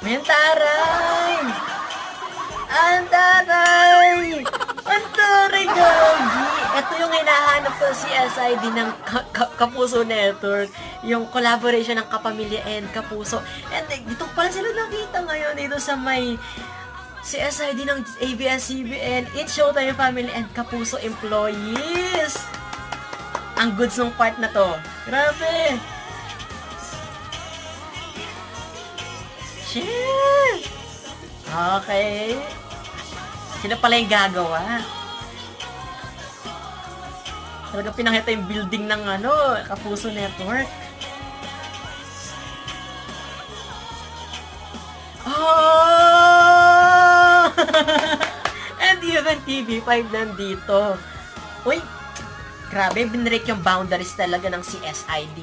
Ang taray! Ang taray! Ang taray, gagi! Ito yung hinahanap ko si SID ng Kapuso Network. Yung collaboration ng Kapamilya and Kapuso. And dito pala sila nakita ngayon dito sa may CSID ng ABS-CBN. It's Showtime Family and Kapuso employees. Ang goods ng part na to. Grabe! Shit! Okay. Sila pala yung gagawa. Talaga pinakita yung building ng Kapuso Network. Oh! And even TV5 nandito. Uy! Grabe, binrake yung boundaries talaga ng CSID.